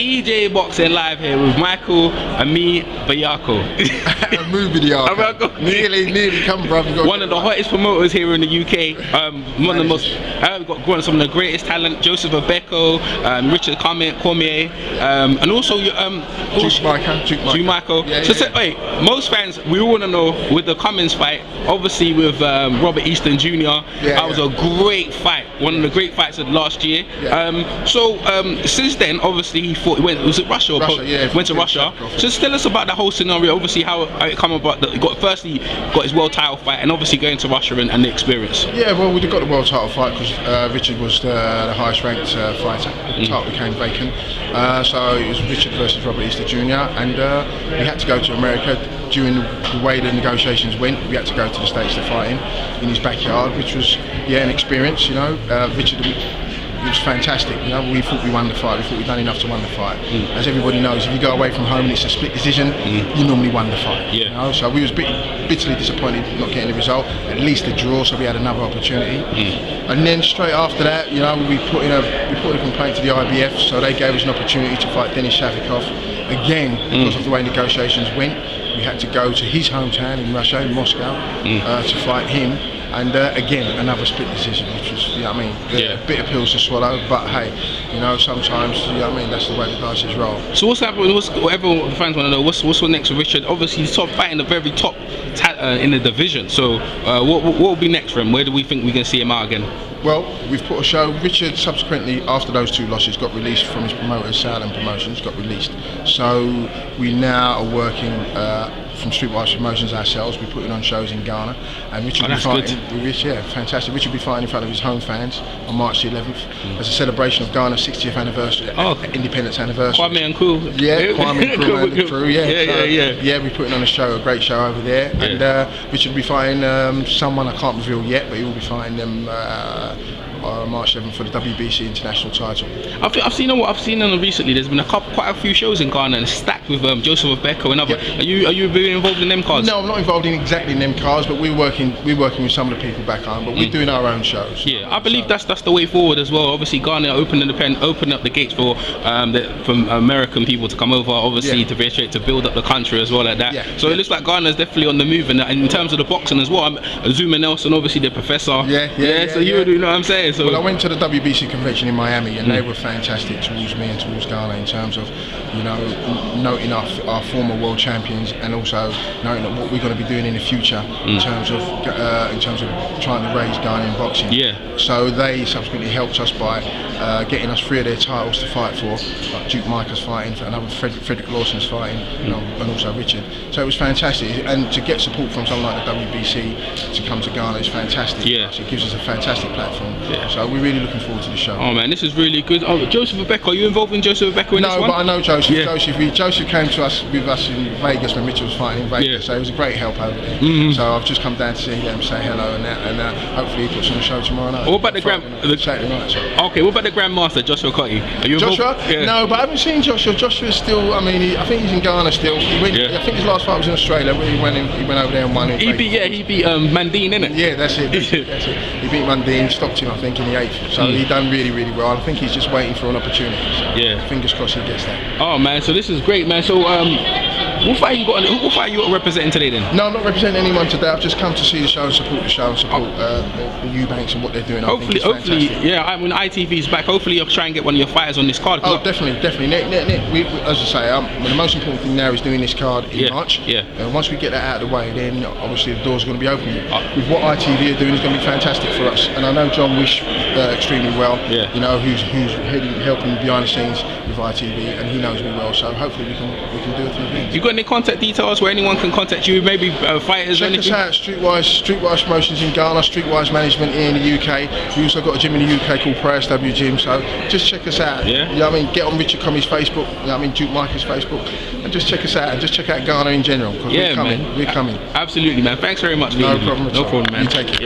EJ Boxing Live here with Michael Amoo Bediako. Amoo Bediako. Nearly come, bruv. One of the hottest promoters here in the UK. One of the most. We've got some of the greatest talent. Joseph Bediako, Richard Commey, and also Michael. Yeah, so wait, most fans, we all want to know with the Cummins fight, obviously with Robert Easton Jr. That was a great fight. One of the great fights of last year. Since then, obviously he fought. Was it Russia? Went to Russia. Just tell us about the whole scenario. Obviously, how it come about that he got his world title fight, and obviously going to Russia and the experience. Yeah, well, we got the world title fight because Richard was the highest ranked fighter. The title became vacant, so it was Richard versus Robert Easter Jr. And we had to go to America. During the way the negotiations went, we had to go to the States to fight him in his backyard, which was an experience. Richard. It was fantastic. We thought we won the fight. We thought we'd done enough to win the fight. As everybody knows, if you go away from home and it's a split decision, you normally won the fight. So we was bitterly disappointed not getting the result. At least a draw, so we had another opportunity. And then straight after that, we put in a complaint to the IBF, so they gave us an opportunity to fight Denis Shafikov again because of the way negotiations went. We had to go to his hometown in Russia, in Moscow, to fight him. And again, another split decision, which was, bitter pills to swallow. But hey, sometimes, that's the way the dice roll. So what's happening? What everyone the fans want to know? What's next with Richard? Obviously, he's fighting the very top in the division. So what will be next for him? Where do we think we can see him out again? Well, we've put a show. Richard subsequently, after those two losses, got released from his promoter, Southern Promotions, got released. So we now are working from Streetwise Promotions ourselves. We're putting on shows in Ghana, and Richard will be fighting. Fantastic. Richard will be fighting in front of his home fans on March the 11th as a celebration of Ghana's 60th anniversary, independence anniversary. Kwame and Crew. Kwame and Crew. We're putting on a great show over there, and Richard will be fighting someone I can't reveal yet, but he will be fighting them. March 7th for the WBC international title. I've seen them recently. There's been quite a few shows in Ghana and stacked with Joseph Bediako and other. Are you really involved in them cards? No, I'm not involved in exactly them cards, but we're working with some of the people back home. But we're doing our own shows. Yeah, I believe that's the way forward as well. Obviously, Ghana opened up the gates for American people to come over. Obviously, to build up the country as well like that. So it looks like Ghana's definitely on the move, and in terms of the boxing as well. Zuma Nelson, obviously the professor. So you know what I'm saying. So, well, I went to the WBC convention in Miami, and they were fantastic towards me and towards Ghana in terms of, noting our former world champions, and also noting what we're going to be doing in the future in terms of trying to raise Ghana in boxing. So they subsequently helped us by getting us 3 of their titles to fight for. Like Duke Micah's fighting, for another Frederick Lawson's fighting, and also Richard. So it was fantastic, and to get support from someone like the WBC to come to Ghana is fantastic. So it gives us a fantastic platform. So we're really looking forward to the show. Oh man, this is really good. Joseph Bediako, are you involved in Joseph Bediako in this one? No, but I know Joseph. Joseph came to us with us in Vegas when Richard was fighting in Vegas, so it was a great help over there. So I've just come down to see him, say hello and that, and hopefully he puts on a show tomorrow night. What about the Saturday night? Okay, what about the Grandmaster, Joshua Cotty? Are you involved? Joshua? No, but I haven't seen Joshua. Joshua's still, I think he's in Ghana still. I think his last fight was in Australia, where he went over there and won. He beat Mandine, innit? Yeah, that's it. He beat Mandine, stopped him, I think, in the 8th. So he done really, really well. I think he's just waiting for an opportunity. So fingers crossed he gets that. Oh man, so this is great, man. So what fight you got representing today then? No, I'm not representing anyone today. I've just come to see the show and support the show and support the Eubanks and what they're doing. Hopefully, when ITV's back, hopefully you'll try and get one of your fighters on this card. Oh, definitely. Nick, as I say, the most important thing now is doing this card in March. And once we get that out of the way, then obviously the doors are going to be open. With what ITV are doing is going to be fantastic for us. And I know John Wish extremely well. Who's helping behind the scenes with ITV, and he knows me well. So hopefully we can do a few things. You got any contact details where anyone can contact you? Maybe fighters. Check us out, Streetwise Promotions in Ghana, Streetwise Management here in the UK. We also got a gym in the UK called Prayers W Gym. So just check us out. Get on Richard Commey's Facebook. Duke Micah's Facebook, and just check us out. And just check out Ghana in general, because we're coming. Absolutely, man. Thanks very much. No problem at all. No problem, man. You take it.